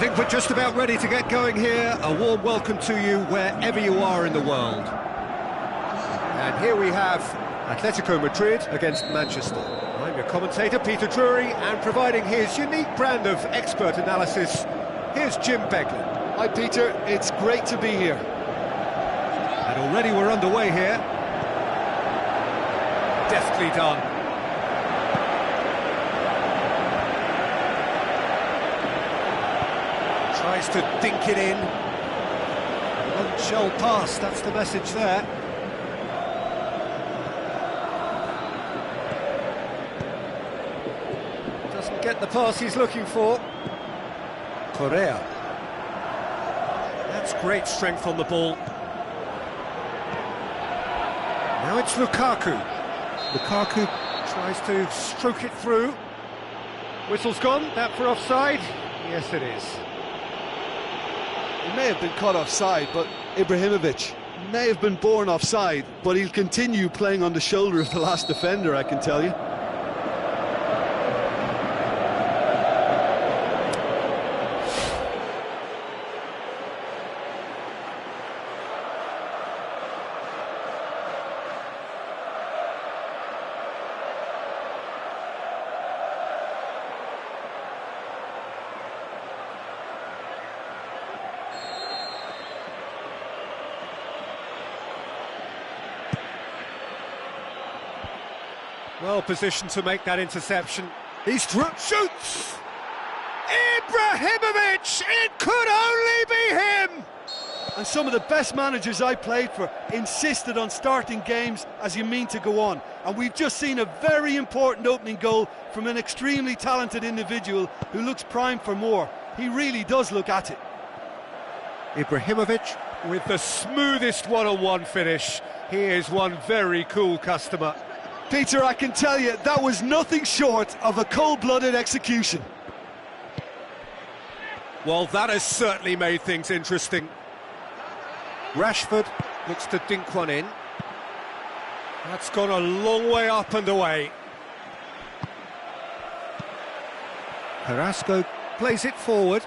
think we're just about ready to get going here. A warm welcome to you wherever you are in the world. And here we have Atletico Madrid against Manchester. I'm your commentator, Peter Drury, and providing his unique brand of expert analysis, here's Jim Beglin. Hi Peter, it's great to be here. And already we're underway here. Deftly done. Tries to dink it in. One-shell pass, that's the message there. Doesn't get the pass he's looking for. Correa. That's great strength on the ball. Now it's Lukaku. Lukaku tries to stroke it through. Whistle's gone, that for offside? Yes it is. He may have been caught offside, but Ibrahimovic may have been born offside, but he'll continue playing on the shoulder of the last defender, I can tell you. Well positioned to make that interception. He's through, shoots! Ibrahimovic! It could only be him! And some of the best managers I played for insisted on starting games as you mean to go on. And we've just seen a very important opening goal from an extremely talented individual who looks primed for more. He really does look at it. Ibrahimovic with the smoothest one-on-one finish. He is one very cool customer. Peter, I can tell you, that was nothing short of a cold-blooded execution. Well, that has certainly made things interesting. Rashford looks to dink one in. That's gone a long way up and away. Carrasco plays it forward.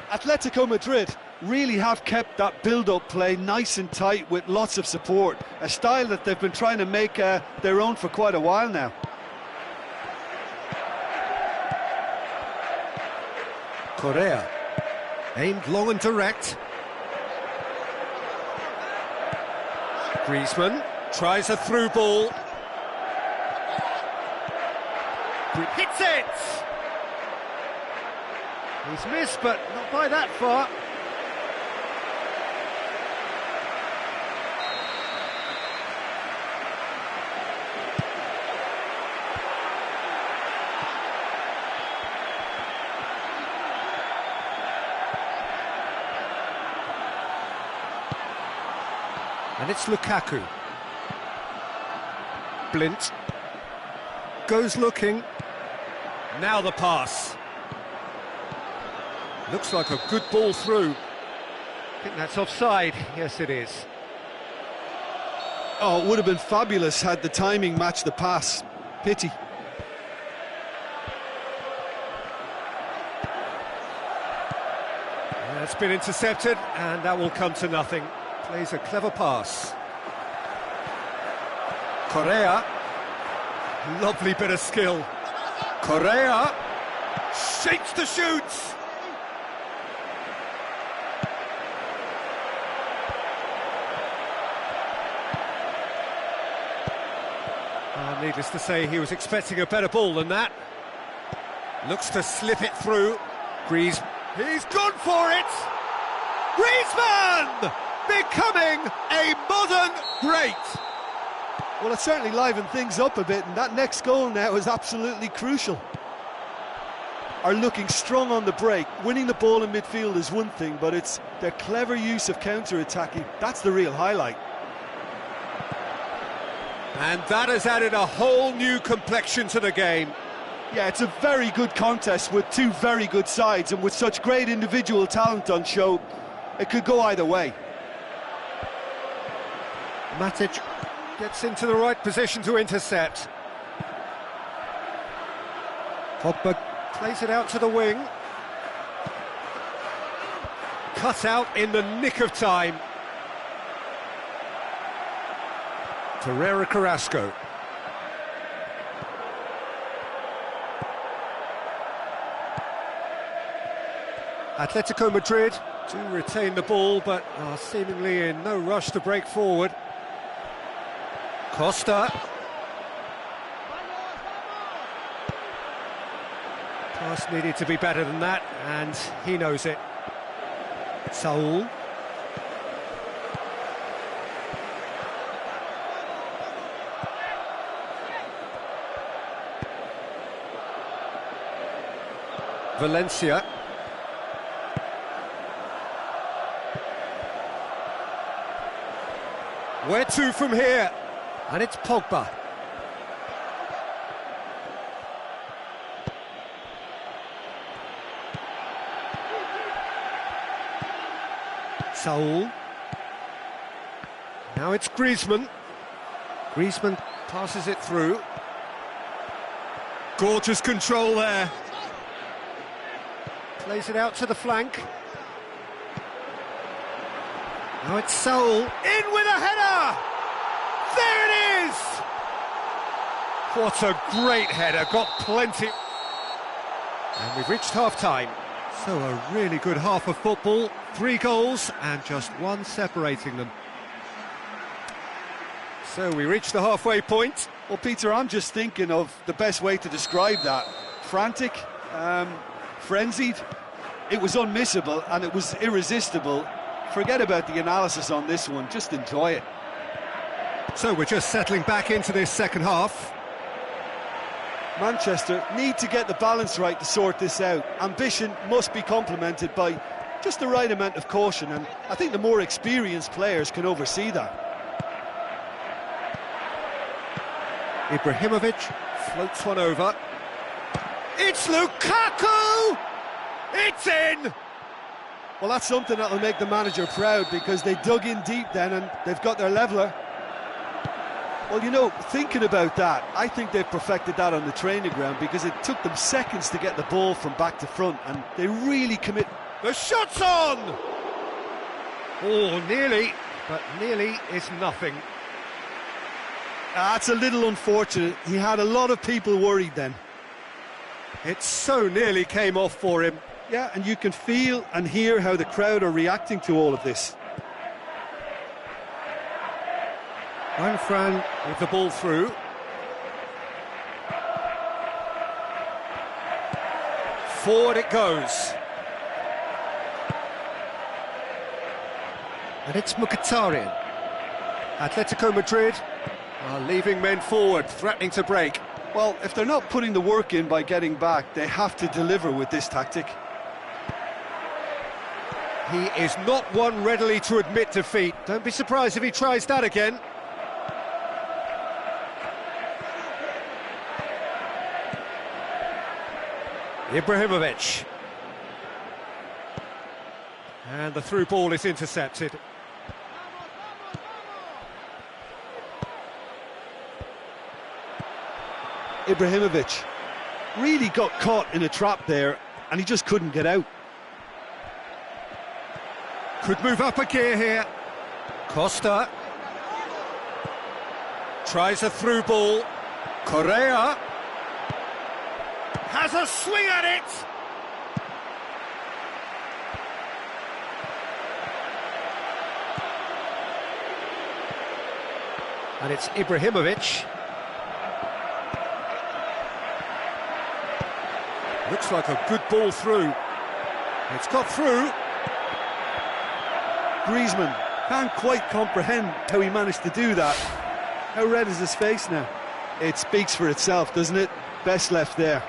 Atletico Madrid really have kept that build-up play nice and tight with lots of support, a style that they've been trying to make their own for quite a while now. Correa, aimed long and direct. Griezmann tries a through ball. Hits it! He's missed, but not by that far. And it's Lukaku. Blint. Goes looking. Now the pass. Looks like a good ball through. I think that's offside. Yes, it is. Oh, it would have been fabulous had the timing matched the pass. Pity. That's been intercepted, and that will come to nothing. Plays a clever pass. Correa. Lovely bit of skill. Correa. Shakes the shoots. Needless to say, he was expecting a better ball than that. Looks to slip it through. He's gone for it! Griezmann! Becoming a modern great! Well, it certainly livened things up a bit, and that next goal now is absolutely crucial. Are looking strong on the break. Winning the ball in midfield is one thing, but it's their clever use of counter-attacking. That's the real highlight. And that has added a whole new complexion to the game. Yeah, it's a very good contest with two very good sides, and with such great individual talent on show, it could go either way. Matic gets into the right position to intercept. Pogba plays it out to the wing. Cut out in the nick of time. Torreira Carrasco. Atletico Madrid do retain the ball, but are seemingly in no rush to break forward. Costa. Pass needed to be better than that, and he knows it. Saul. Valencia. Where to from here? And it's Pogba. Saul. Now it's Griezmann. Griezmann passes it through. Gorgeous control there. Plays it out to the flank. Now it's Saul. In with a header! There it is! What a great header, got plenty. And we've reached half-time. So a really good half of football, 3 goals and just one separating them. So we reach the halfway point. Well, Peter, I'm just thinking of the best way to describe that. Frantic, frenzied. It was unmissable and it was irresistible. Forget about the analysis on this one, just enjoy it. So we're just settling back into this second half. Manchester need to get the balance right to sort this out. Ambition must be complemented by just the right amount of caution, and I think the more experienced players can oversee that. Ibrahimovic floats one over. It's Lukaku! It's in! Well, that's something that'll make the manager proud, because they dug in deep then and they've got their leveller. Well, you know, thinking about that, I think they've perfected that on the training ground, because it took them seconds to get the ball from back to front, and they really commit. The shot's on! Oh, nearly, but nearly is nothing. That's a little unfortunate. He had a lot of people worried then. It so nearly came off for him. Yeah, and you can feel and hear how the crowd are reacting to all of this. Fran with the ball through. Forward it goes. And it's Mkhitaryan. Atletico Madrid are leaving men forward, threatening to break. Well, if they're not putting the work in by getting back, they have to deliver with this tactic. He is not one readily to admit defeat. Don't be surprised if he tries that again. Ibrahimovic. And the through ball is intercepted. Ibrahimovic really got caught in a trap there, and he just couldn't get out. Could move up a gear here. Costa. Tries a through ball. Correa. Has a swing at it! And it's Ibrahimovic. Looks like a good ball through. It's got through. Griezmann can't quite comprehend how he managed to do that. How red is his face now? It speaks for itself, doesn't it? Best left there.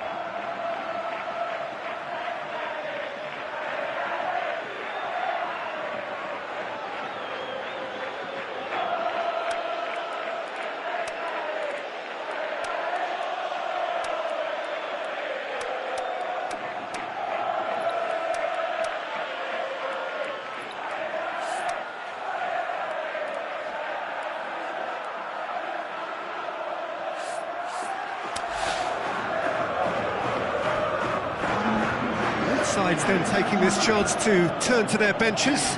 sides then taking this chance to turn to their benches.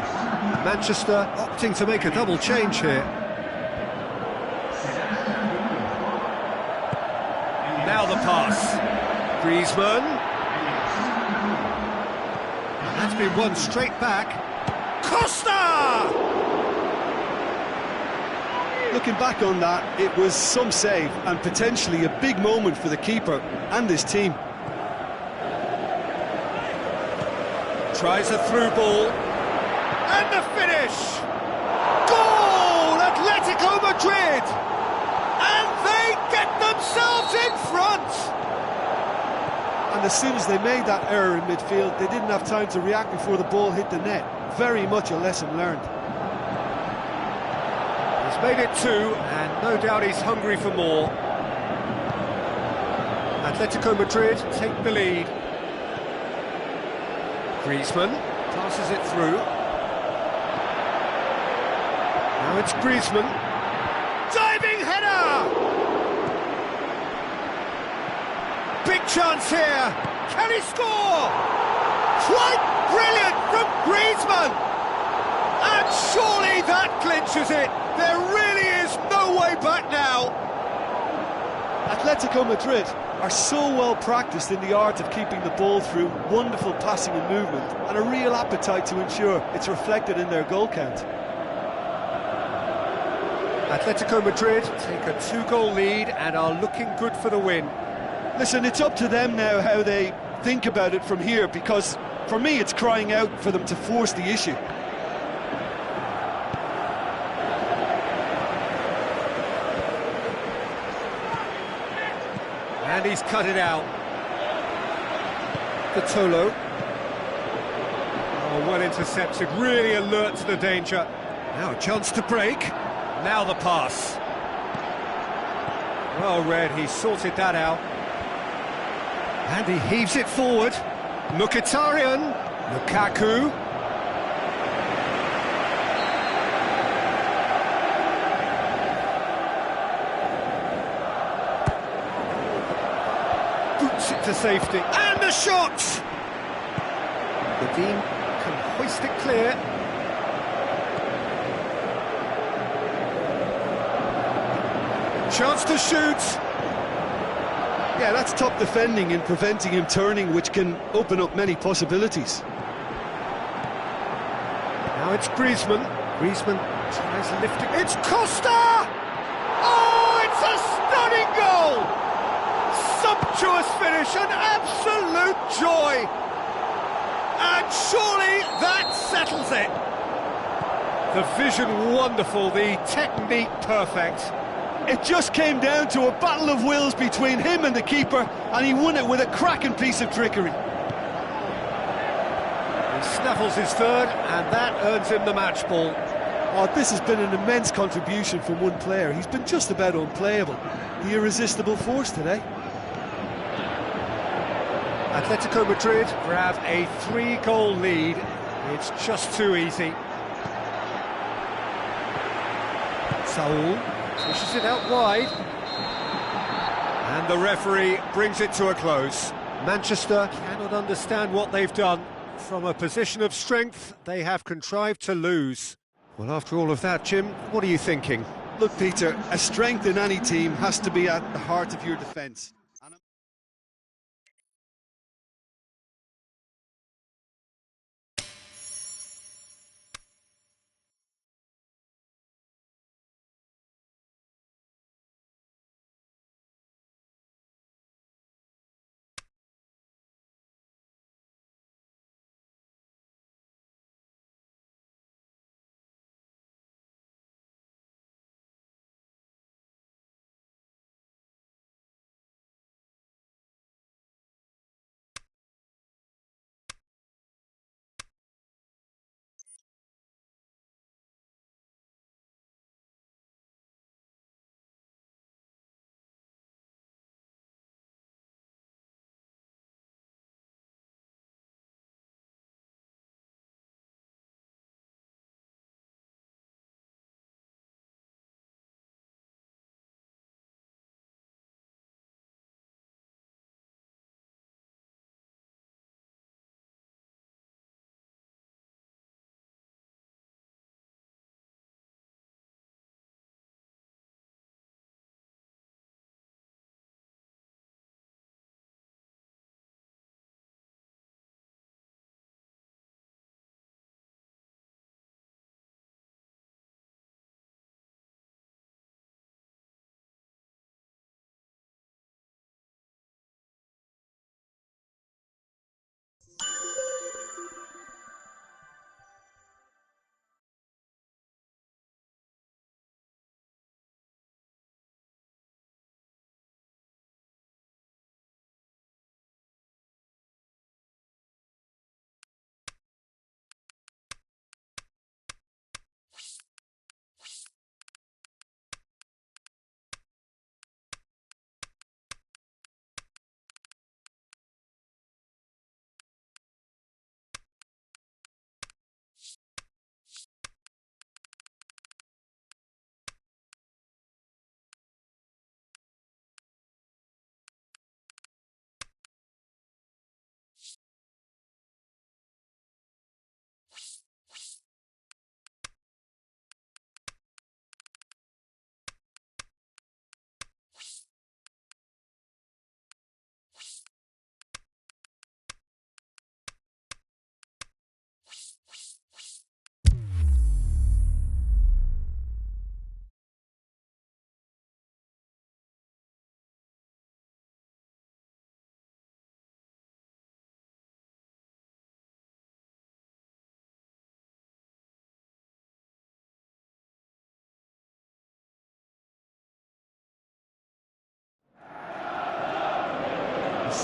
Manchester opting to make a double change here. Now the pass. Griezmann. That's been won straight back. Costa! Looking back on that, it was some save and potentially a big moment for the keeper and his team. Tries a through ball. And the finish! Goal! Atletico Madrid! And they get themselves in front! And as soon as they made that error in midfield, they didn't have time to react before the ball hit the net. Very much a lesson learned. He's made it 2, and no doubt he's hungry for more. Atletico Madrid take the lead. Griezmann passes it through. Now it's Griezmann. Diving header! Big chance here. Can he score? Quite brilliant from Griezmann! And surely that clinches it. There really is no way back now. Atletico Madrid are so well practiced in the art of keeping the ball through, wonderful passing and movement, and a real appetite to ensure it's reflected in their goal count. Atletico Madrid take a 2-goal lead and are looking good for the win. Listen, it's up to them now how they think about it from here, because for me it's crying out for them to force the issue. And he's cut it out. Vitolo. Oh, well intercepted, really alert to the danger. Now a chance to break. Now the pass. Well read, he sorted that out. And he heaves it forward. Mkhitaryan. Lukaku. Boots it to safety. And the shot! The Dean can hoist it clear. Chance to shoot. Yeah, that's top defending in preventing him turning, which can open up many possibilities. Now it's Griezmann. Griezmann tries lifting. It's Costa! Oh, it's a stunning goal! Sumptuous finish, an absolute joy! And surely that settles it. The vision wonderful, the technique perfect. It just came down to a battle of wills between him and the keeper, and he won it with a cracking piece of trickery. He snaffles his third, and that earns him the match ball. Oh, this has been an immense contribution from one player. He's been just about unplayable. The irresistible force today. Atletico Madrid grab a 3-goal lead. It's just too easy. Saul pushes it out wide. And the referee brings it to a close. Manchester cannot understand what they've done. From a position of strength, they have contrived to lose. Well, after all of that, Jim, what are you thinking? Look, Peter, a strength in any team has to be at the heart of your defence.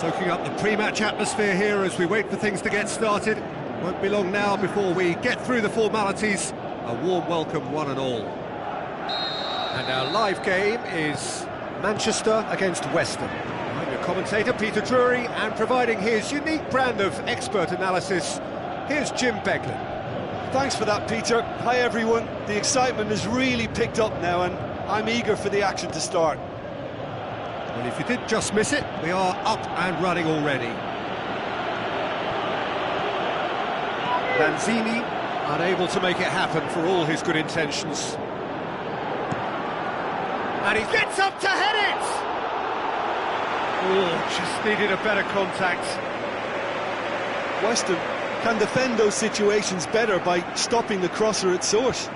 Soaking up the pre-match atmosphere here as we wait for things to get started. Won't be long now before we get through the formalities. A warm welcome, one and all. And our live game is Manchester against Weston. I'm your commentator, Peter Drury, and providing his unique brand of expert analysis, here's Jim Beglin. Thanks for that, Peter. Hi, everyone. The excitement has really picked up now, and I'm eager for the action to start. Well, if you did just miss it, we are up and running already. Lanzini unable to make it happen for all his good intentions. And he gets up to head it! Oh, just needed a better contact. Weston can defend those situations better by stopping the crosser at source.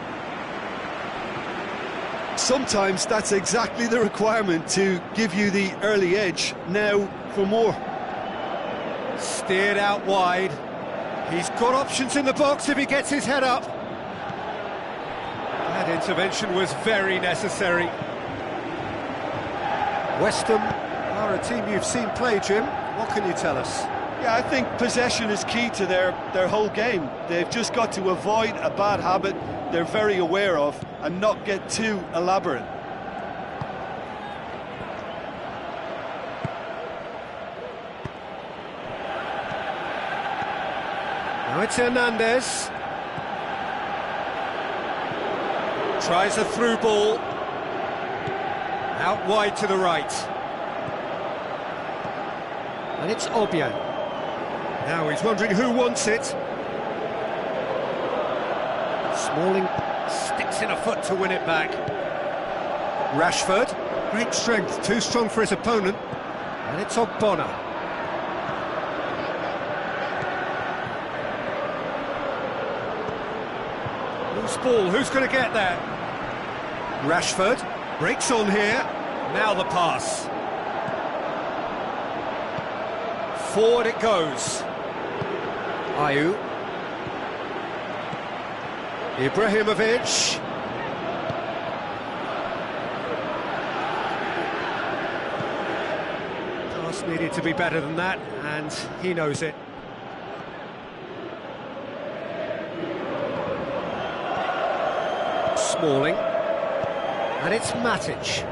Sometimes that's exactly the requirement to give you the early edge. Now for more. Steered out wide. He's got options in the box if he gets his head up. That intervention was very necessary. Weston are a team you've seen play, Jim. What can you tell us? Yeah, I think possession is key to their whole game. They've just got to avoid a bad habit they're very aware of and not get too elaborate. Now it's Hernandez. Tries a through ball. Out wide to the right. And it's Obiang. Now he's wondering who wants it. Smalling sticks in a foot to win it back. Rashford, great strength, too strong for his opponent. And it's Ogbonna. Loose ball, who's going to get there? Rashford breaks on here. Now the pass. Forward it goes. Ayew. Ibrahimovic. Pass needed to be better than that, and he knows it. Smalling. And it's Matic.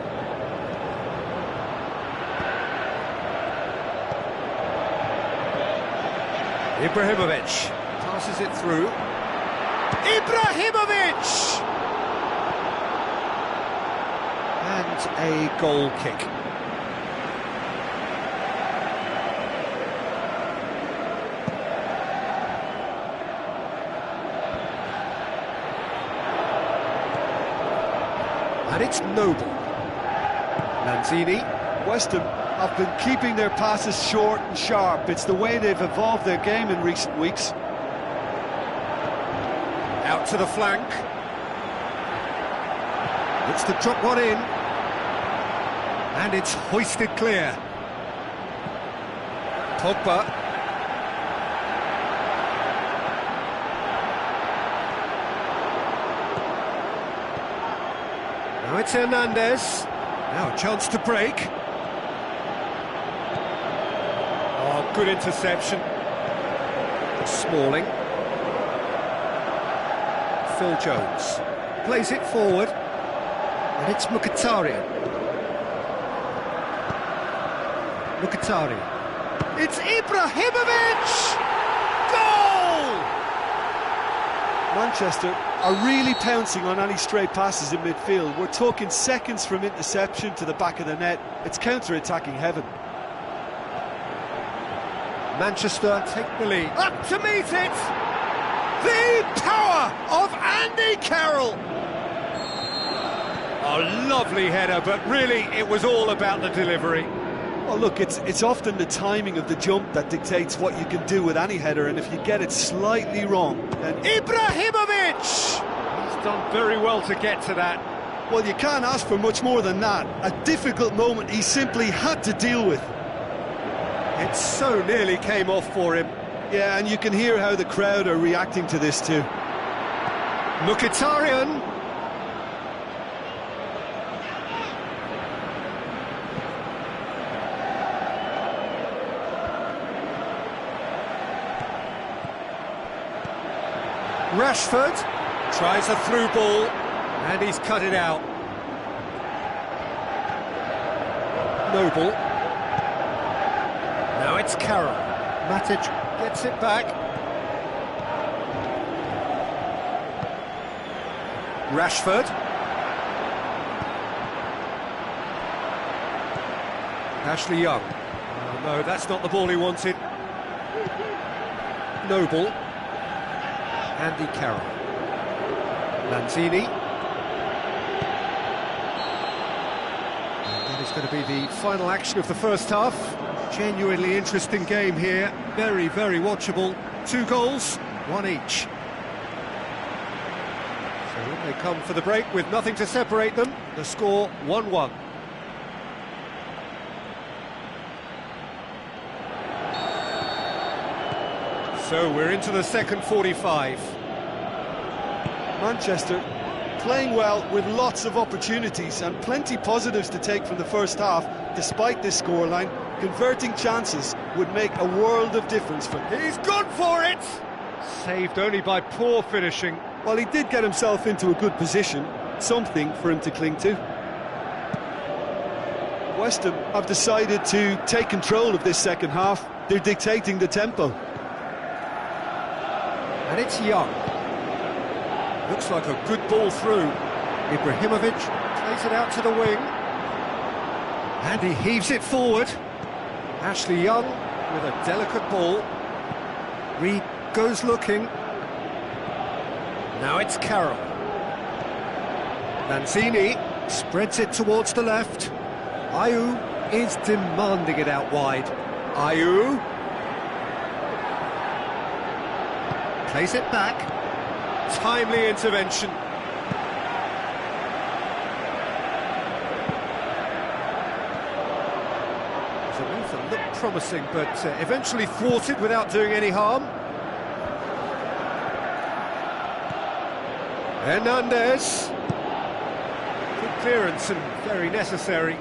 Ibrahimovic passes it through. Ibrahimovic! And a goal kick. And it's Noble. Lanzini. Weston have been keeping their passes short and sharp. It's the way they've evolved their game in recent weeks. Out to the flank. Looks to drop one in. And it's hoisted clear. Pogba. Now it's Hernandez. Now a chance to break. Oh, good interception. Smalling. Phil Jones plays it forward, and it's Mkhitaryan. Mkhitaryan. It's Ibrahimovic! Goal! Manchester are really pouncing on any stray passes in midfield. We're talking seconds from interception to the back of the net. It's counter-attacking heaven. Manchester take the lead. Up to meet it! The power of Andy Carroll! A lovely header, but really it was all about the delivery. Well, look, it's often the timing of the jump that dictates what you can do with any header, and if you get it slightly wrong, then... Ibrahimovic! He's done very well to get to that. Well, you can't ask for much more than that. A difficult moment he simply had to deal with. It so nearly came off for him. Yeah, and you can hear how the crowd are reacting to this too. Mkhitaryan. Rashford tries a through ball, and he's cut it out. Noble. Now it's Carroll. Matic gets it back. Rashford. Ashley Young. Oh, no, that's not the ball he wanted. Noble. Andy Carroll. Lanzini. And that is going to be the final action of the first half. Genuinely interesting game here. Very, very watchable. 2 goals, 1 each. So in they come for the break with nothing to separate them. The score 1-1. So we're into the second 45. Manchester playing well with lots of opportunities and plenty positives to take from the first half. Despite this scoreline, converting chances would make a world of difference for him. He's gone for it! Saved only by poor finishing. Well, he did get himself into a good position, something for him to cling to. West Ham have decided to take control of this second half. They're dictating the tempo. And it's Young. Looks like a good ball through. Ibrahimovic plays it out to the wing. And he heaves it forward. Ashley Young with a delicate ball. Reed goes looking. Now it's Carroll. Lanzini spreads it towards the left. Ayew is demanding it out wide. Ayew plays it back. Timely intervention. The move that looked promising, but eventually thwarted without doing any harm. Hernandez. Good clearance and very necessary.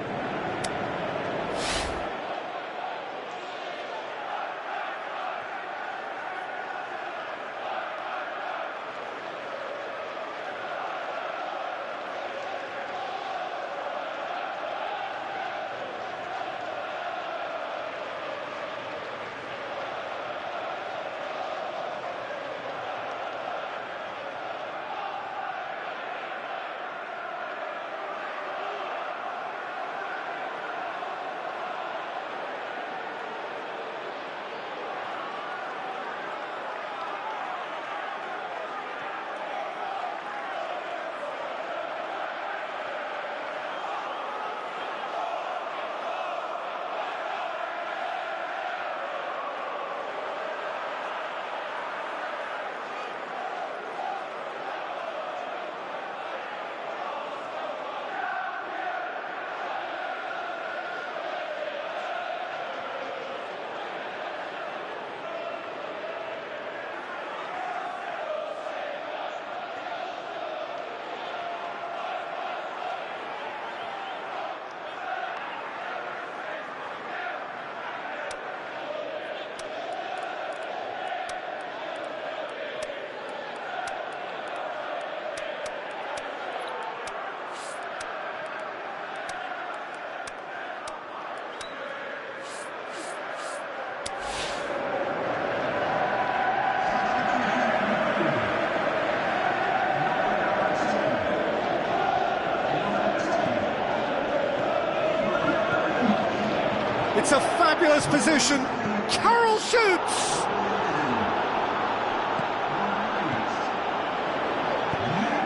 It's a fabulous position. Carroll shoots!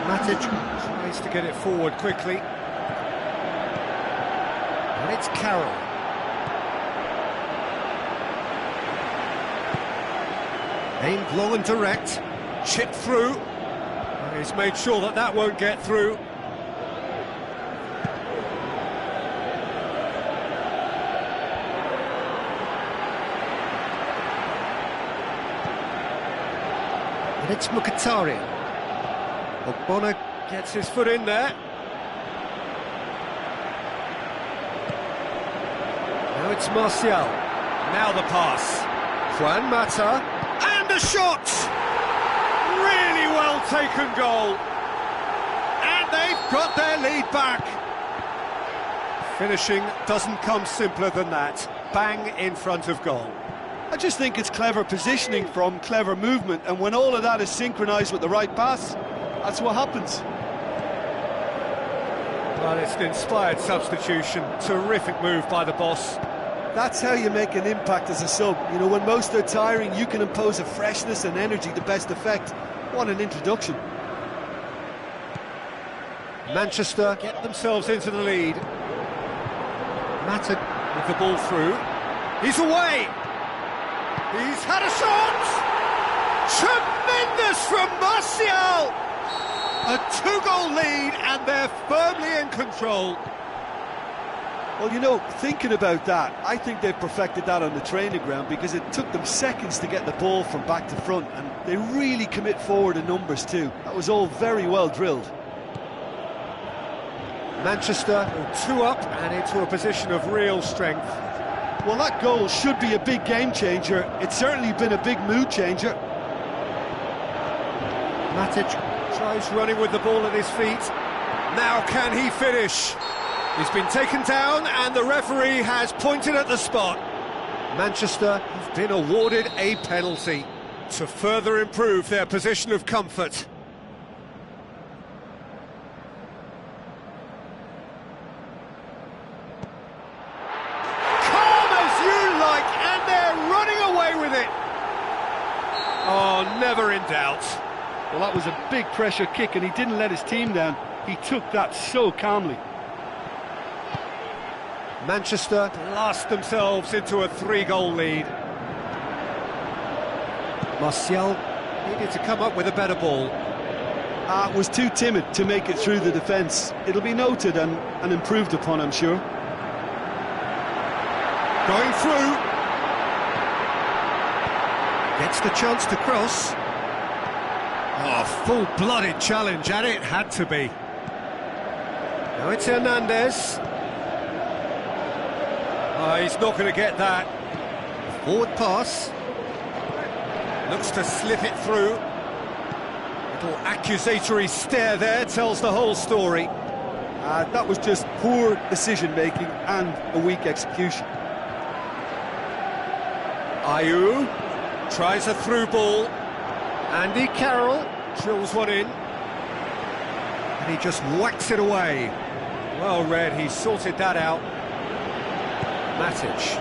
Matic tries to get it forward quickly. And it's Carroll. Aimed long and direct. Chipped through. And he's made sure that that won't get through. And it's Mkhitaryan. Ogbonna gets his foot in there. Now it's Martial. Now the pass. Juan Mata. And a shot! Really well taken goal. And they've got their lead back. Finishing doesn't come simpler than that. Bang in front of goal. I just think it's clever positioning from clever movement, and when all of that is synchronised with the right pass, that's what happens. Well, it's an inspired substitution. Terrific move by the boss. That's how you make an impact as a sub. You know, when most are tiring, you can impose a freshness and energy to best effect. What an introduction. Manchester get themselves into the lead. Matic with the ball through. He's away! He's had a shot! Tremendous from Martial! A two-goal lead and they're firmly in control. Well, you know, thinking about that, I think they've perfected that on the training ground because it took them seconds to get the ball from back to front, and they really commit forward in numbers too. That was all very well drilled. Manchester 2 up and into a position of real strength. Well, that goal should be a big game changer. It's certainly been a big mood changer. Matic tries running with the ball at his feet. Now can he finish? He's been taken down and the referee has pointed at the spot. Manchester have been awarded a penalty to further improve their position of comfort. Calm as you like, and they're running away with it. Oh, never in doubt. Well, that was a big pressure kick and he didn't let his team down. He took that so calmly. Manchester blast themselves into a 3-goal lead. Martial needed to come up with a better ball. Was too timid to make it through the defence. It'll be noted and improved upon, I'm sure. Going through. Gets the chance to cross. Oh, full-blooded challenge, and it had to be. Now it's Hernandez. Oh, he's not going to get that. Forward pass. Looks to slip it through. Little accusatory stare there tells the whole story. That was just poor decision-making and a weak execution. Ayew tries a through ball. Andy Carroll drills one in. And he just whacks it away. Well read, he sorted that out. Matic.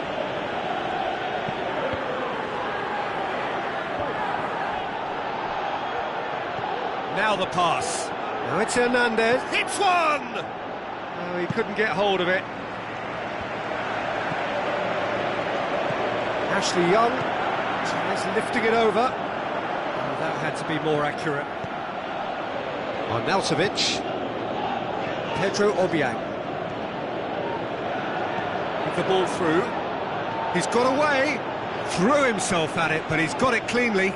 Now the pass. Now it's Hernandez. Hits one! Oh, he couldn't get hold of it. Ashley Young tries lifting it over. Oh, that had to be more accurate. Arnautovic. Pedro Obiang. The ball through. He's got away, threw himself at it, but he's got it cleanly.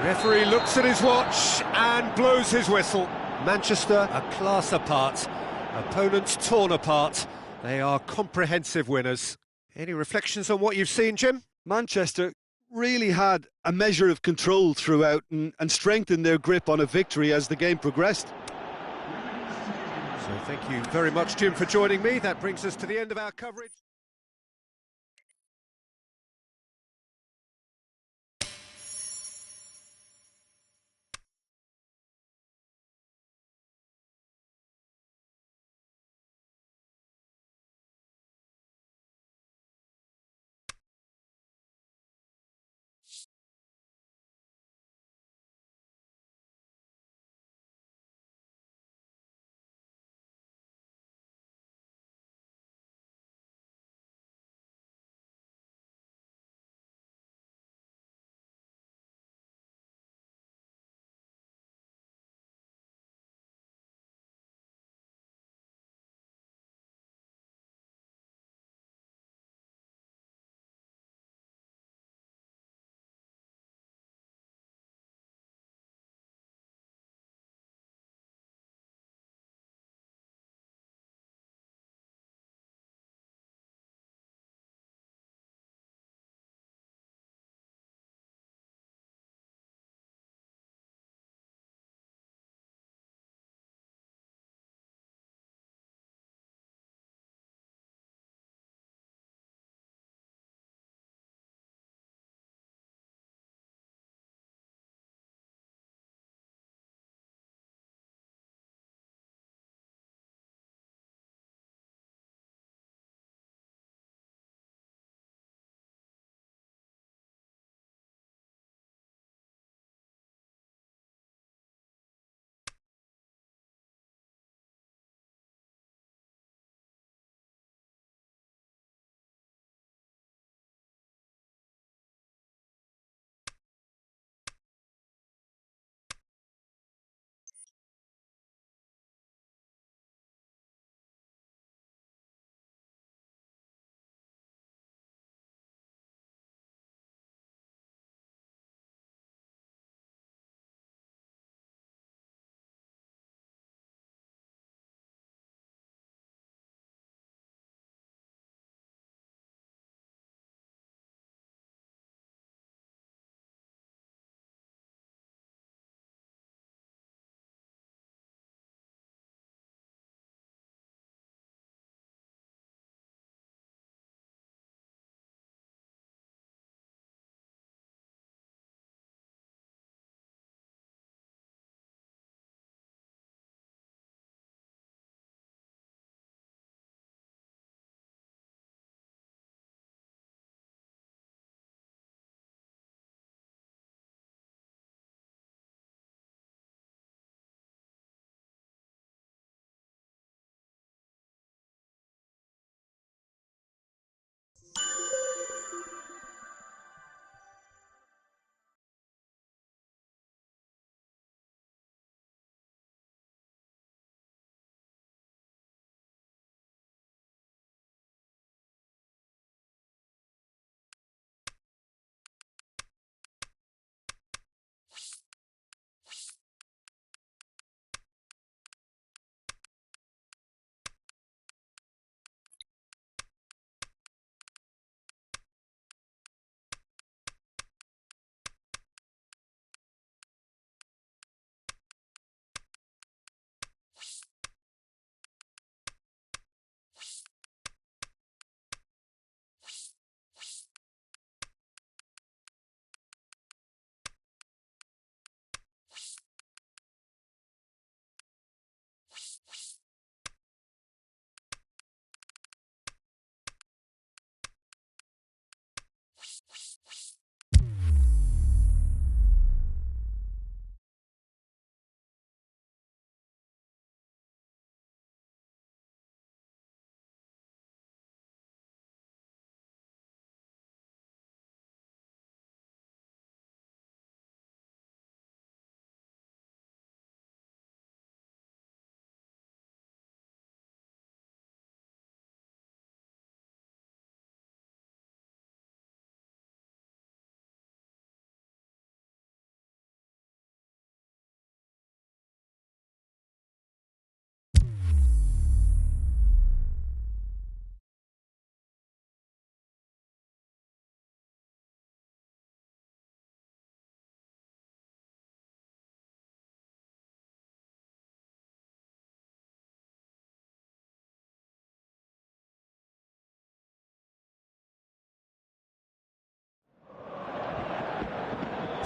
Referee looks at his watch and blows his whistle. Manchester a class apart, opponents torn apart. They are comprehensive winners. Any reflections on what you've seen, Jim? Manchester really had a measure of control throughout and strengthened their grip on a victory as the game progressed. So thank you very much, Jim, for joining me. That brings us to the end of our coverage.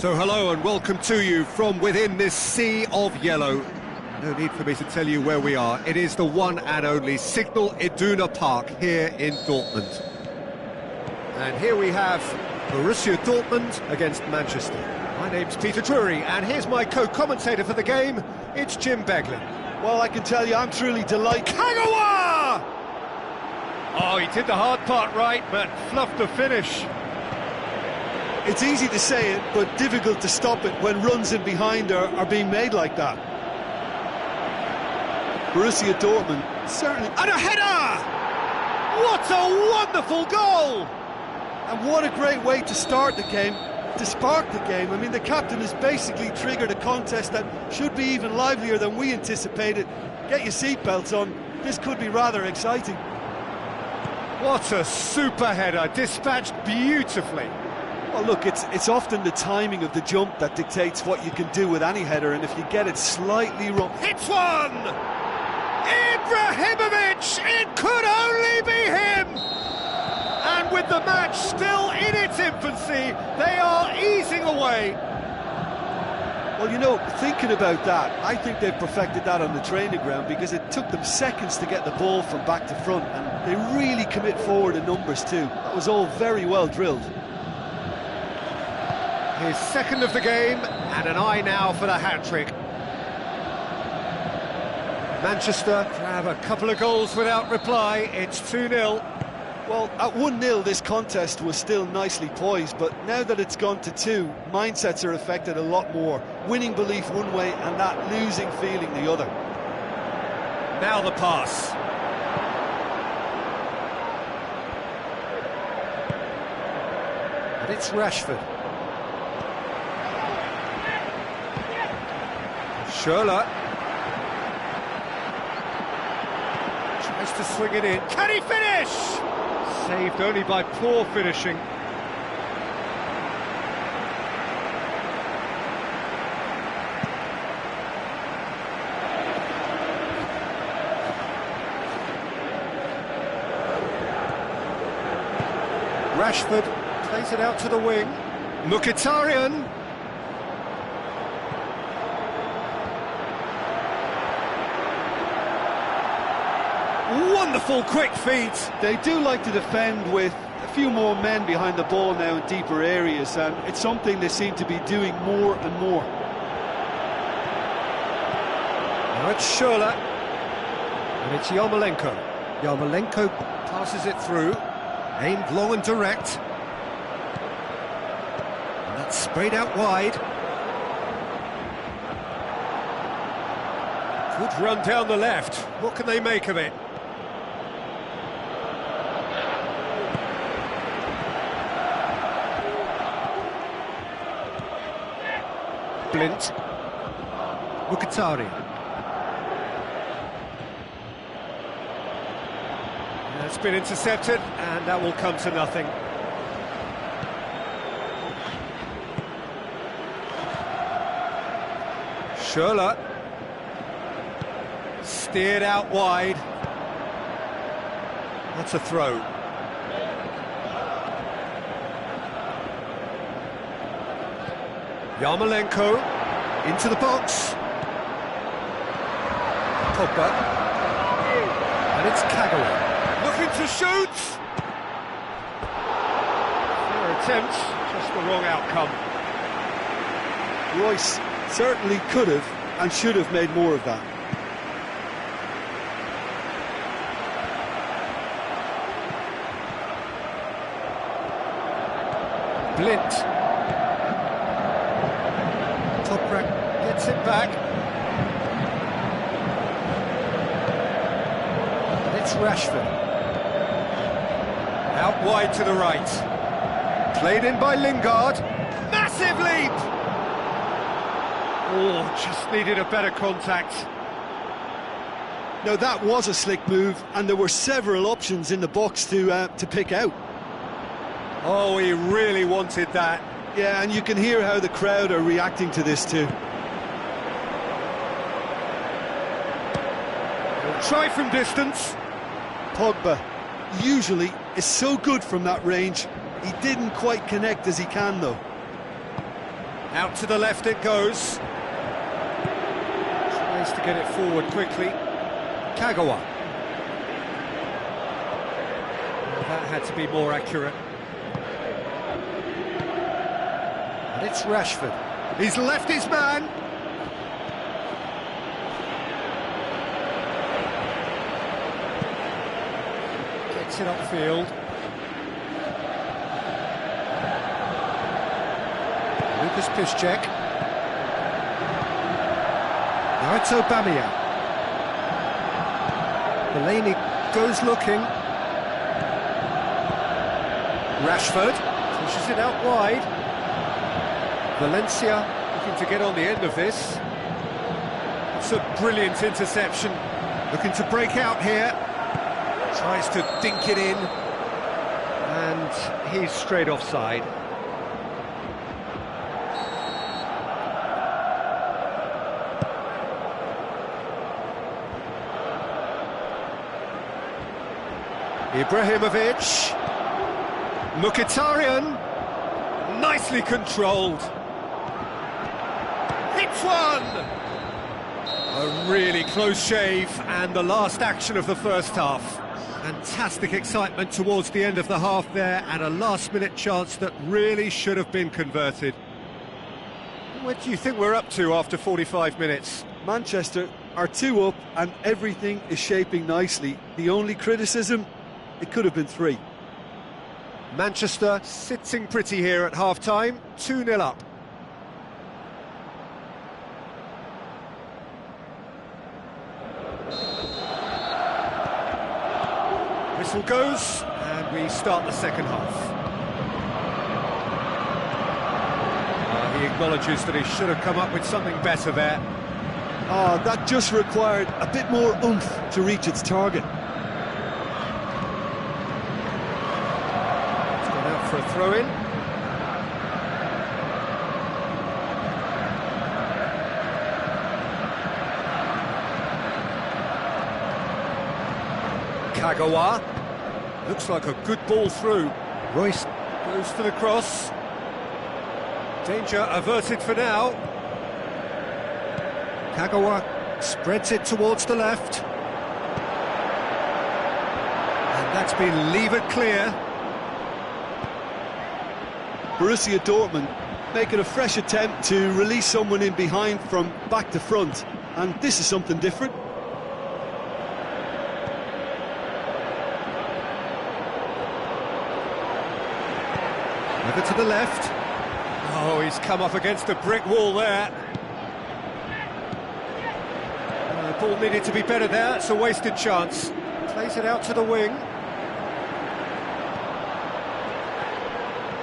So hello and welcome to you from within this sea of yellow. No need for me to tell you where we are. It is the one and only Signal Iduna Park here in Dortmund. And here we have Borussia Dortmund against Manchester. My name's Peter Drury, and here's my co-commentator for the game. It's Jim Beglin. Well, I can tell you, I'm truly delighted. Kagawa! Oh, he did the hard part right, but fluffed the finish. It's easy to say it, but difficult to stop it when runs in behind are being made like that. Borussia Dortmund, certainly... And a header! What a wonderful goal! And what a great way to start the game, to spark the game. I mean, the captain has basically triggered a contest that should be even livelier than we anticipated. Get your seatbelts on, this could be rather exciting. What a super header, dispatched beautifully. Well, look, it's often the timing of the jump that dictates what you can do with any header, and if you get it slightly wrong... Hits one! Ibrahimovic! It could only be him! And with the match still in its infancy, they are easing away. Well, you know, thinking about that, I think they've perfected that on the training ground, because it took them seconds to get the ball from back to front, and they really commit forward in numbers too. That was all very well drilled. His second of the game, and an eye now for the hat-trick. Manchester grab a couple of goals without reply. It's 2-0. Well, at 1-0 this contest was still nicely poised, but now that it's gone to 2, mindsets are affected a lot more. Winning belief one way and that losing feeling the other. Now the pass. And it's Rashford. Schürrle tries to swing it in. Can he finish? Saved only by poor finishing. Rashford plays it out to the wing. Mkhitaryan. Wonderful quick feet. They do like to defend with a few more men behind the ball now in deeper areas, and it's something they seem to be doing more and more. Now it's Schürrle, and it's Yarmolenko. Yarmolenko passes it through, aimed long and direct. And that's sprayed out wide. Good run down the left. What can they make of it? Blint. Mkhitaryan. That's been intercepted, and that will come to nothing. Schürrle. Steered out wide. That's a throw. Yarmolenko into the box. Pogba. And it's Kagawa. Looking to shoot. Fair attempt, just the wrong outcome. Royce certainly could have and should have made more of that. Blint. Toprak gets it back. And it's Rashford. Out wide to the right. Played in by Lingard. Massive leap! Oh, just needed a better contact. Now that was a slick move, and there were several options in the box to pick out. Oh, he really wanted that. Yeah, and you can hear how the crowd are reacting to this too. He'll try from distance. Pogba usually is so good from that range. He didn't quite connect as he can though. Out to the left it goes. Tries to get it forward quickly. Kagawa. Well, that had to be more accurate. And it's Rashford. He's left his man. Gets it upfield. Lucas Piszczek. Now it's Aubameyang. Delaney goes looking. Rashford pushes it out wide. Valencia looking to get on the end of this. It's a brilliant interception. Looking to break out here. Tries to dink it in. And he's straight offside. Ibrahimovic. Mkhitaryan. Nicely controlled. Hits one! A really close shave, and the last action of the first half. Fantastic excitement towards the end of the half there, and a last-minute chance that really should have been converted. What do you think we're up to after 45 minutes? Manchester are 2 up and everything is shaping nicely. The only criticism, it could have been 3. Manchester sitting pretty here at half-time, 2-0 up. Whistle goes, and we start the second half. He acknowledges that he should have come up with something better there. Oh, that just required a bit more oomph to reach its target. It's gone out for a throw-in. Kagawa. Looks like a good ball through. Royce goes for the cross. Danger averted for now. Kagawa spreads it towards the left. And that's been levered clear. Borussia Dortmund making a fresh attempt to release someone in behind from back to front. And this is something different. Over to the left. Oh, he's come up against a brick wall there. The ball needed to be better there. It's a wasted chance. Plays it out to the wing.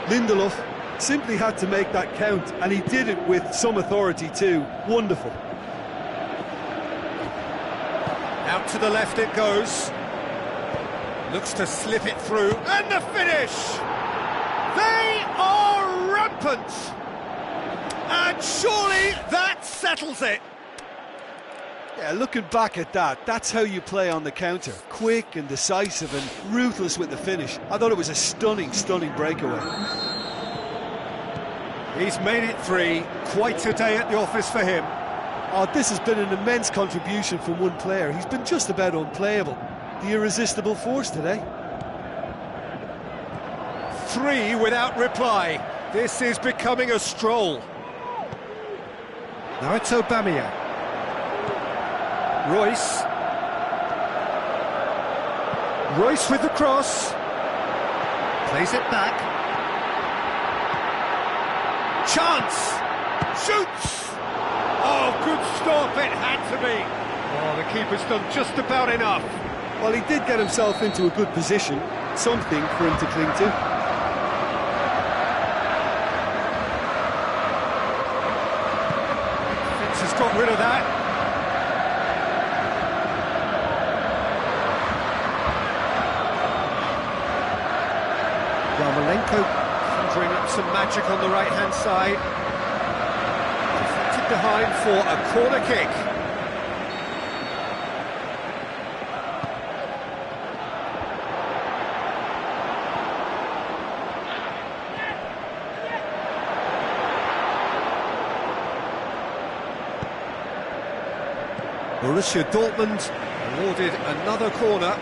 Lindelof simply had to make that count, and he did it with some authority too. Wonderful. Out to the left it goes. Looks to slip it through. And the finish! They are rampant! And surely that settles it! Yeah, looking back at that, that's how you play on the counter. Quick and decisive and ruthless with the finish. I thought it was a stunning, stunning breakaway. He's made it 3. Quite a day at the office for him. Oh, this has been an immense contribution from one player. He's been just about unplayable. The irresistible force today. 3 without reply. This is becoming a stroll. Now it's Aubameyang. Royce. Royce with the cross. Plays it back. Chance. Shoots. Oh, good stop, it had to be. Oh, the keeper's done just about enough. Well, he did get himself into a good position. Something for him to cling to. Has got rid of that. Yarmolenko conjuring up some magic on the right-hand side. Deflected behind for a corner kick. Borussia Dortmund awarded another corner.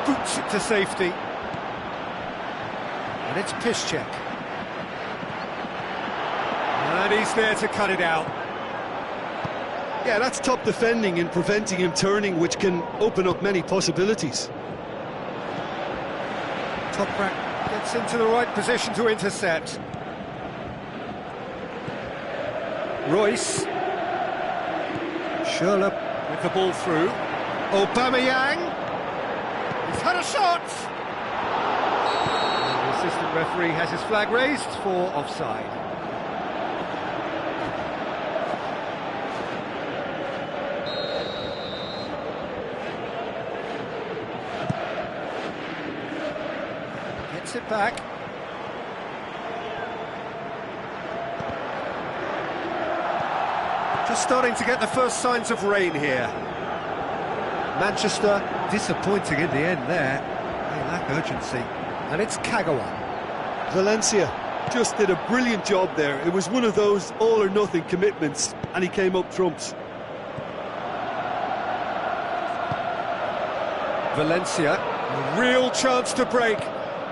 Boots it to safety. And it's Piszczek. And he's there to cut it out. Yeah, that's top defending and preventing him turning, which can open up many possibilities. Toprak gets into the right position to intercept. Royce. Schürrle with the ball through. Aubameyang. He's had a shot. And the assistant referee has his flag raised for offside. Gets it back. Just starting to get the first signs of rain here. Manchester disappointing in the end there. They lack urgency. And it's Kagawa. Valencia just did a brilliant job there. It was one of those all-or-nothing commitments, and he came up trumps. Valencia, a real chance to break.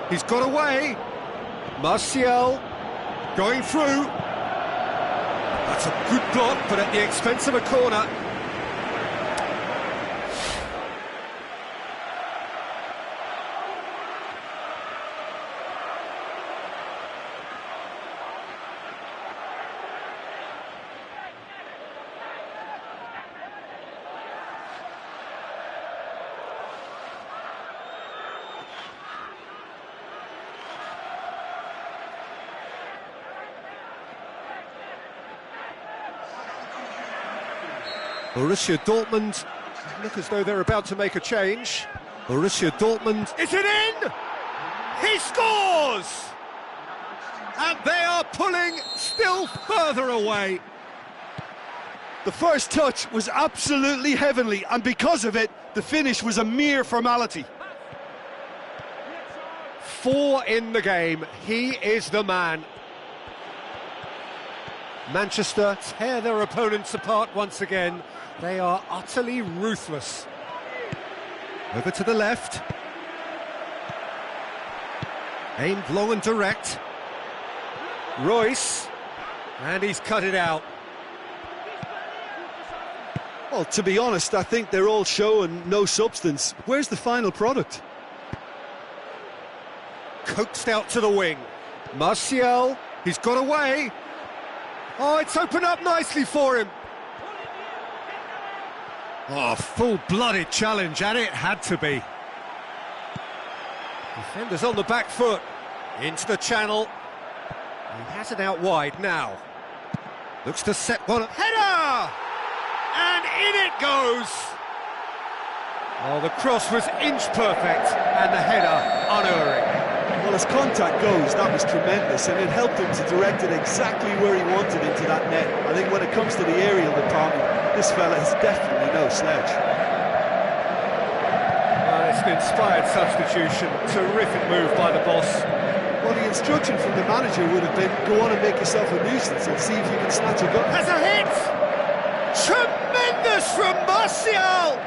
He's got away. Martial going through. That's a good block, but at the expense of a corner. Borussia Dortmund look as though they're about to make a change. Borussia Dortmund, is it in? He scores! And they are pulling still further away. The first touch was absolutely heavenly, and because of it, the finish was a mere formality. 4 in the game, he is the man. Manchester tear their opponents apart once again. They are utterly ruthless. Over to the left. Aimed long and direct. Royce. And he's cut it out. Well, to be honest, I think they're all show and no substance. Where's the final product? Coaxed out to the wing. Martial. He's got away. Oh, it's opened up nicely for him. Oh, full-blooded challenge, and it had to be. Defenders on the back foot. Into the channel. He has it out wide now. Looks to set one. Header! And in it goes! Oh, the cross was inch perfect, and the header unerring. Well, as contact goes, that was tremendous, and it helped him to direct it exactly where he wanted into that net. I think when it comes to the aerial department, this fella is definitely no sledge. Well, it's an inspired substitution. Terrific move by the boss. Well, the instruction from the manager would have been, go on and make yourself a nuisance and see if you can snatch a goal. Has a hit! Tremendous from Martial!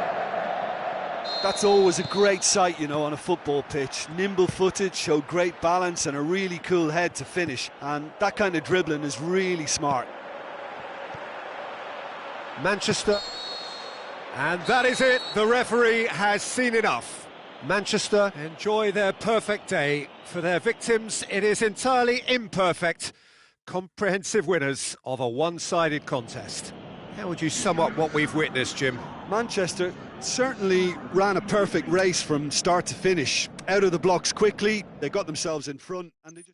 That's always a great sight, you know, on a football pitch. Nimble-footed, showed great balance and a really cool head to finish. And that kind of dribbling is really smart. Manchester. And that is it. The referee has seen enough. Manchester enjoy their perfect day. For their victims, it is entirely imperfect. Comprehensive winners of a one-sided contest. How would you sum up what we've witnessed, Jim? Manchester certainly ran a perfect race from start to finish. Out of the blocks quickly, they got themselves in front and they just...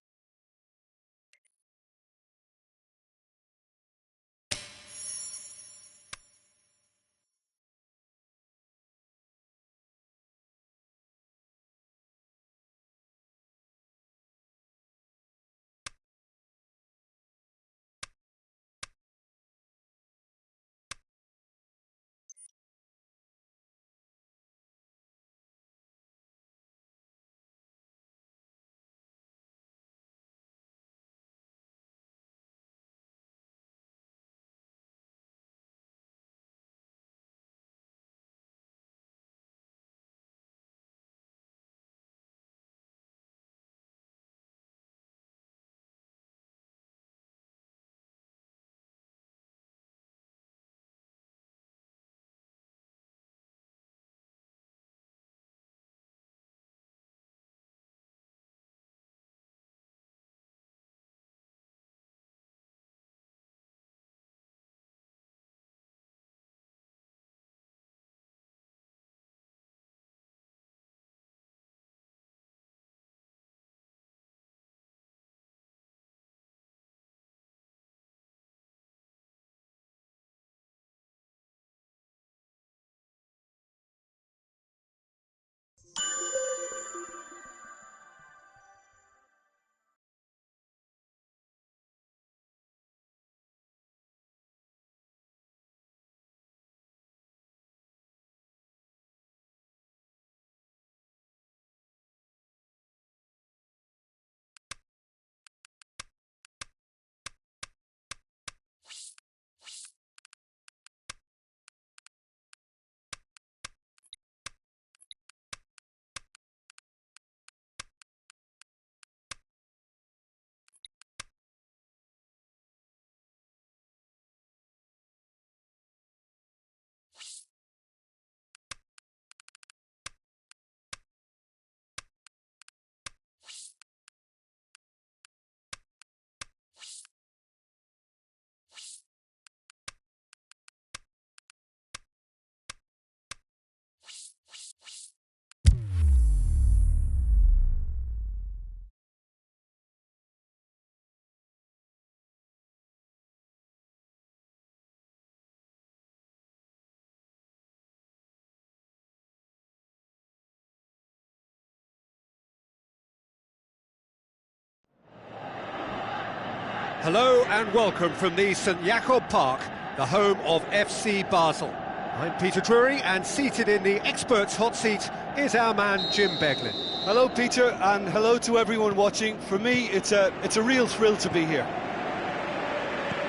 Hello and welcome from the St Jakob Park, the home of FC Basel. I'm Peter Drury, and seated in the experts' hot seat is our man Jim Beglin. Hello, Peter, and hello to everyone watching. For me, it's a real thrill to be here.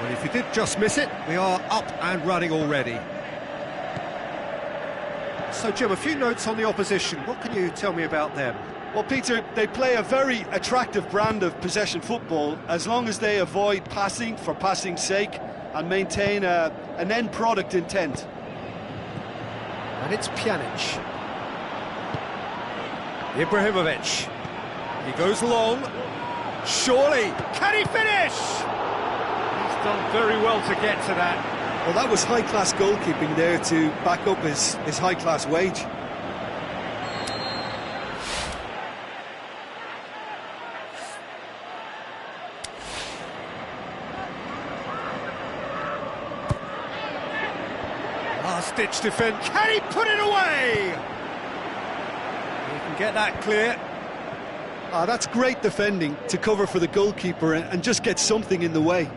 Well, if you did just miss it, we are up and running already. So, Jim, a few notes on the opposition. What can you tell me about them? Well, Peter, they play a very attractive brand of possession football as long as they avoid passing for passing's sake and maintain an end product intent. And it's Pjanic. Ibrahimovic. He goes long. Surely. Can he finish? He's done very well to get to that. Well, that was high-class goalkeeping there to back up his high-class wage. Last-ditch defend. Can he put it away? He can get that clear. That's great defending to cover for the goalkeeper and just get something in the way.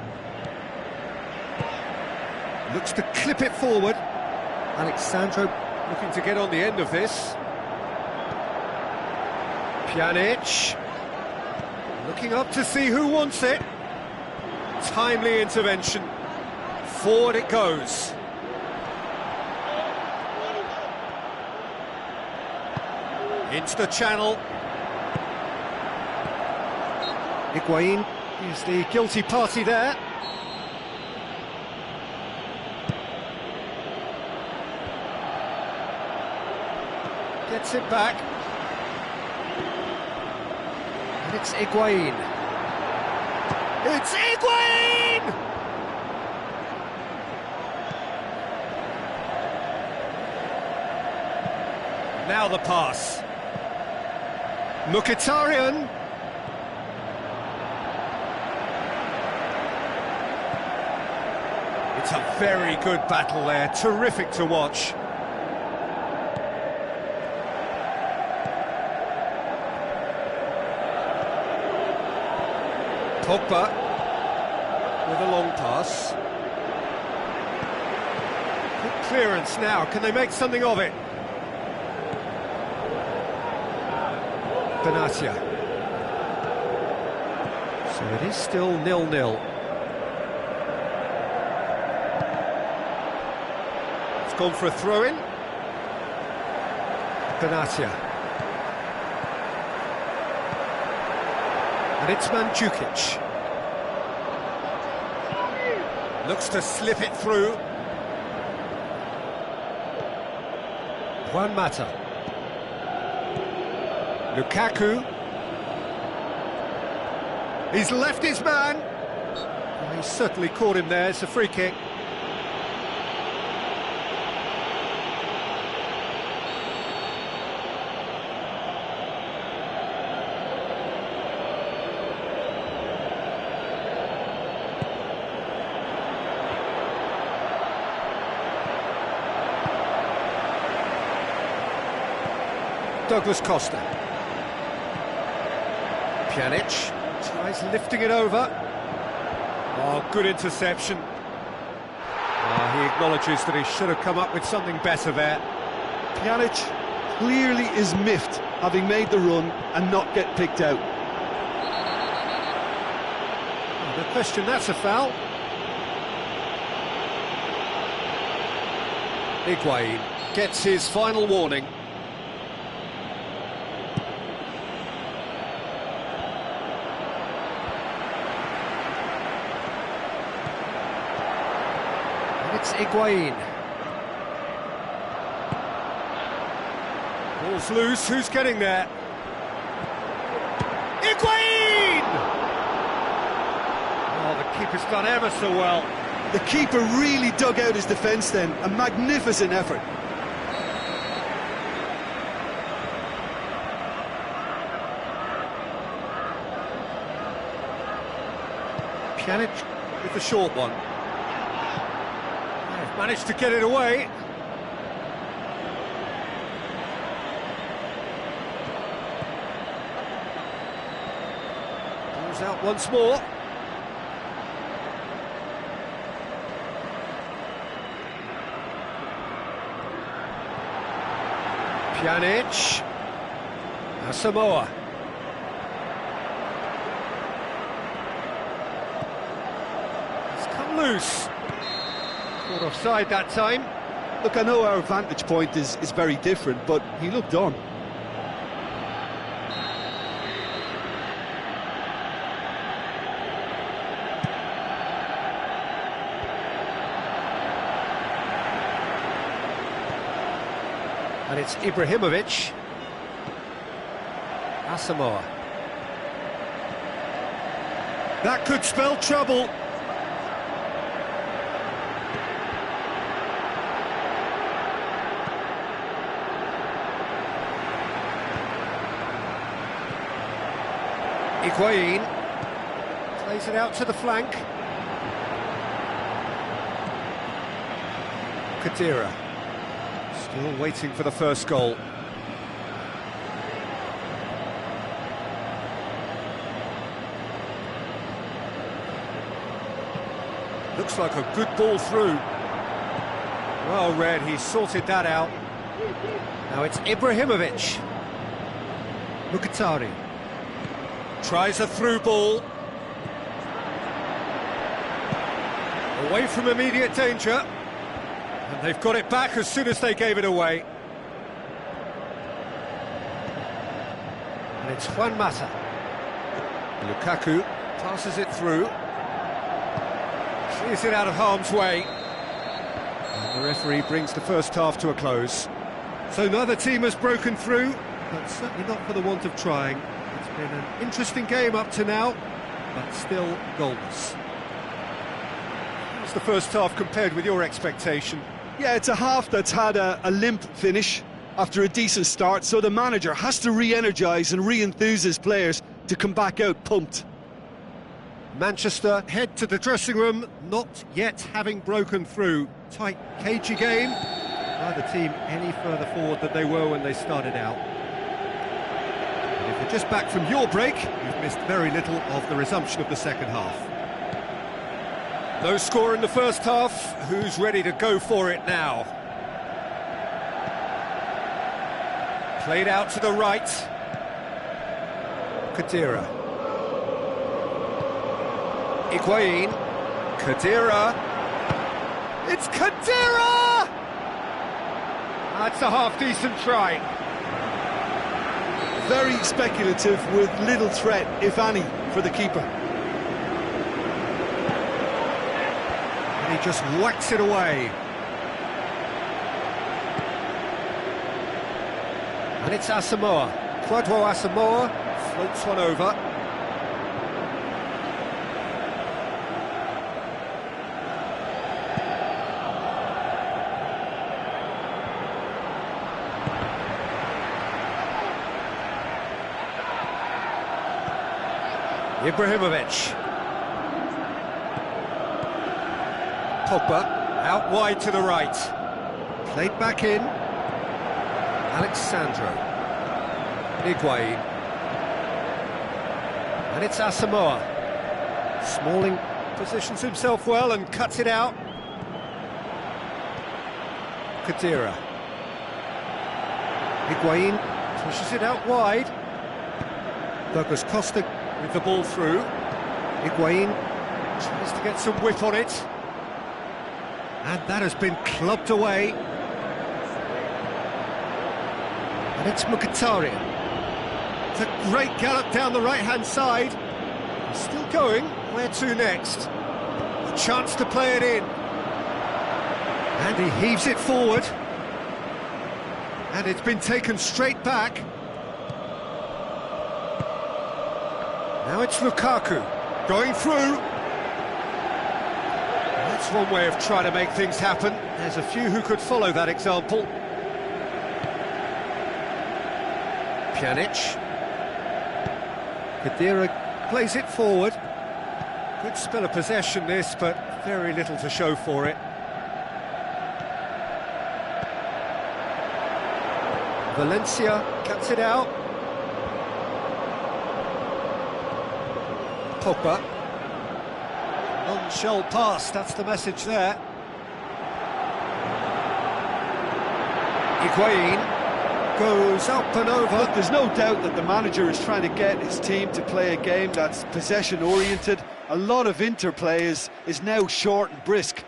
Looks to clip it forward. Alexandro looking to get on the end of this. Pjanic looking up to see who wants it. Timely intervention. Forward it goes. Into the channel. Higuain is the guilty party there. Gets it back. And it's Higuain. It's Higuain! Now the pass. Mkhitaryan. It's a very good battle there, terrific to watch. Pogba with a long pass. Good clearance now, can they make something of it? Benatia. So it is still 0-0. It's gone for a throw-in. Benatia. And it's Mandzukic. Looks to slip it through. Juan Mata. Lukaku. He's left his man. Well, he's certainly caught him there. It's a free kick. Douglas Costa. Pjanic tries lifting it over. Oh, good interception. He acknowledges that he should have come up with something better there. Pjanic clearly is miffed, having made the run and not get picked out. No question, that's a foul. Higuain gets his final warning. It's Higuain. Ball's loose, who's getting there? Higuain! Oh, the keeper's done ever so well. The keeper really dug out his defence then, a magnificent effort. Pjanic with the short one. Managed to get it away. Goes out once more. Pjanic. Asamoah. It's come loose. Caught offside that time. Look, I know our vantage point is very different, but he looked on. And it's Ibrahimovic. Asamoah. That could spell trouble. Higuain plays it out to the flank. Khedira still waiting for the first goal. Looks like a good ball through. Well read, he sorted that out. Now it's Ibrahimovic. Mkhitaryan tries a through ball. Away from immediate danger. And they've got it back as soon as they gave it away. And it's Juan Mata. Lukaku passes it through. Clears it out of harm's way. And the referee brings the first half to a close. So neither team has broken through, but certainly not for the want of trying. It's been an interesting game up to now, but still goalless. How's the first half compared with your expectation? Yeah, it's a half that's had a limp finish after a decent start, so the manager has to re-energise and re-enthuse his players to come back out pumped. Manchester head to the dressing room, not yet having broken through. Tight, cagey game. Neither team any further forward than they were when they started out. And if you're just back from your break, you've missed very little of the resumption of the second half. No score in the first half. Who's ready to go for it now? Played out to the right. Khedira. Higuain. Khedira. It's Khedira! That's a half-decent try. Very speculative with little threat, if any, for the keeper. And he just whacks it away. And it's Asamoah. Kwadwo Asamoah floats one over. Ibrahimovic. Pogba, out wide to the right. Played back in. Alexandro. Higuain. And it's Asamoah. Smalling positions himself well and cuts it out. Khedira. Higuain pushes it out wide. Douglas Costa with the ball through. Higuain tries to get some whip on it. And that has been clubbed away. And it's Mkhitaryan. It's a great gallop down the right-hand side. He's still going. Where to next? A chance to play it in. And he heaves it forward. And it's been taken straight back. Now it's Lukaku, going through. That's one way of trying to make things happen. There's a few who could follow that example. Pjanic. Khedira plays it forward. Good spell of possession this, but very little to show for it. Valencia cuts it out. Pogba. None shall pass, that's the message there. Higuain. goes up and over. Look, there's no doubt that the manager is trying to get his team to play a game that's possession-oriented. A lot of interplay is now short and brisk.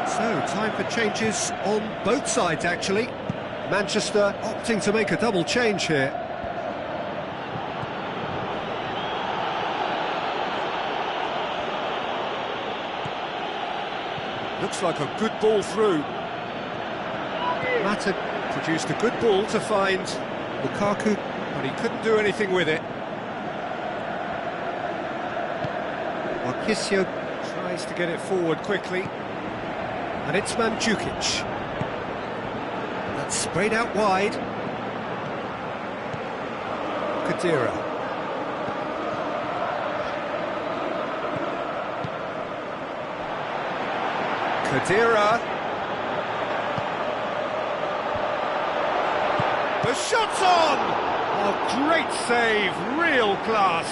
So, time for changes on both sides, actually. Manchester opting to make a double change here. Looks like a good ball through. Mata produced a good ball to find Lukaku, but he couldn't do anything with it. Marquisio tries to get it forward quickly. And it's Mandzukic. That's sprayed out wide. Khedira. Khedira. The shot's on! Oh, great save, real class.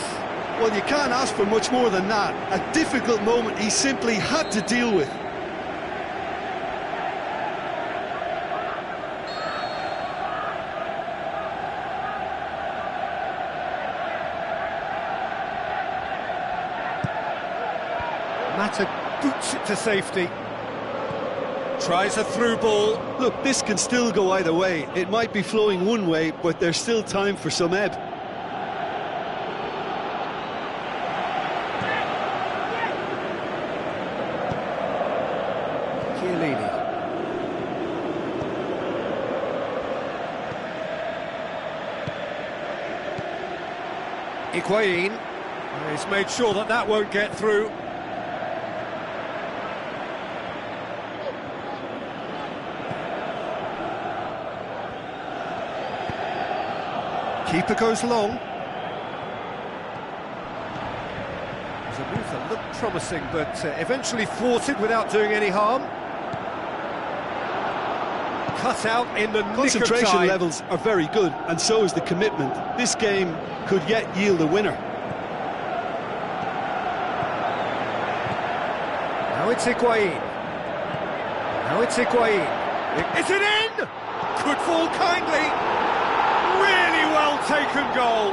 Well, you can't ask for much more than that. A difficult moment he simply had to deal with. Mata boots it to safety. Tries a through ball. Look, this can still go either way. It might be flowing one way, but there's still time for some ebb. Chiellini. Higuain. He's made sure that that won't get through. Keeper goes long. It was a move that looked promising, but eventually thwarted without doing any harm. Cut out in the nick of Concentration time. levels are very good, and so is the commitment. This game could yet yield a winner. Now it's Higuain. Now it's Higuain. Is it in? Could fall kindly. Really well taken goal.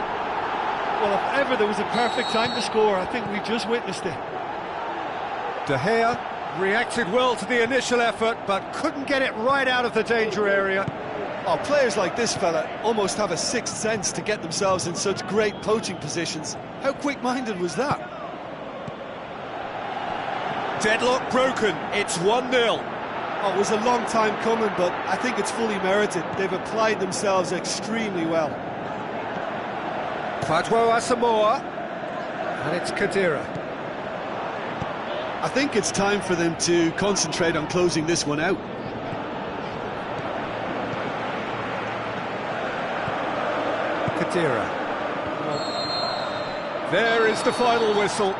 Well, if ever there was a perfect time to score, I think we just witnessed it. De Gea reacted well to the initial effort, but couldn't get it right out of the danger area. Oh, players like this fella almost have a sixth sense to get themselves in such great poaching positions. How quick-minded was that? Deadlock broken, it's 1-0. Oh, it was a long time coming, but I think it's fully merited. They've applied themselves extremely well. Kwadwo Asamoah, and it's Khedira. I think it's time for them to concentrate on closing this one out. Khedira. There is the final whistle.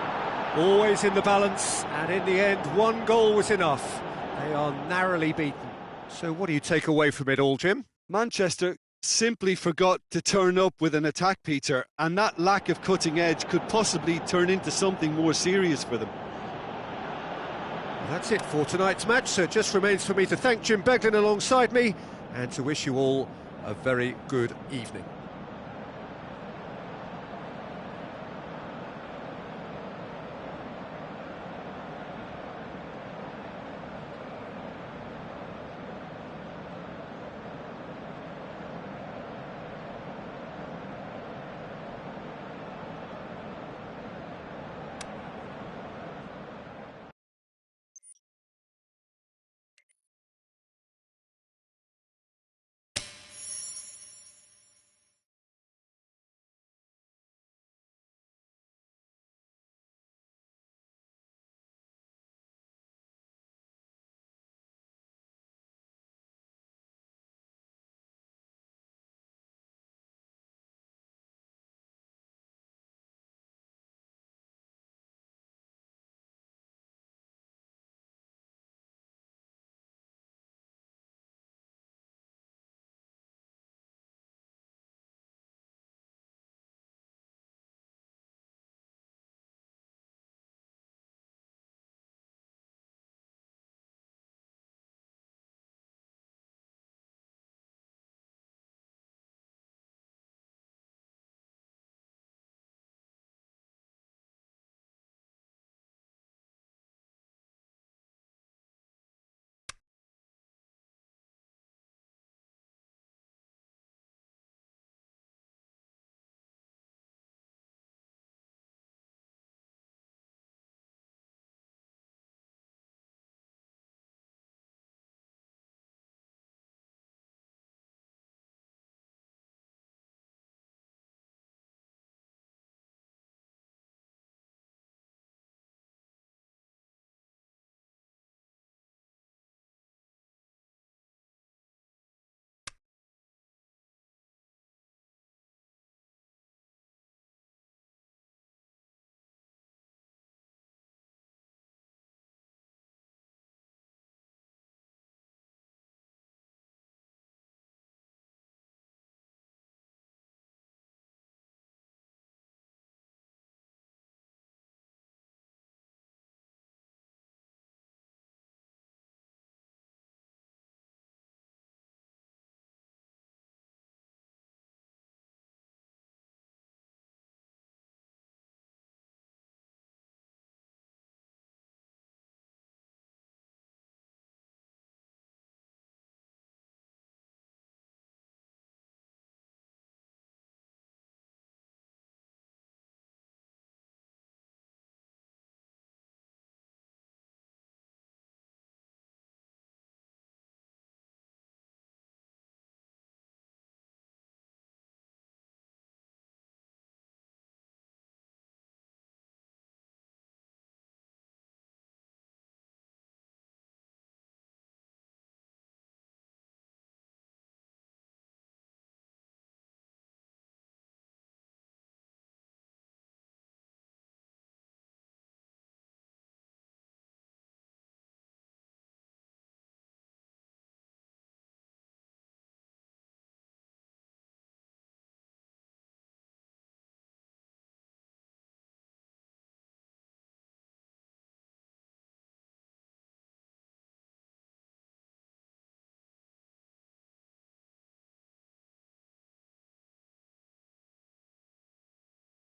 Always in the balance, and in the end, one goal was enough. They are narrowly beaten. So what do you take away from it all, Jim? Manchester simply forgot to turn up with an attack, Peter, and that lack of cutting edge could possibly turn into something more serious for them. That's it for tonight's match, so it just remains for me to thank Jim Beglin alongside me and to wish you all a very good evening.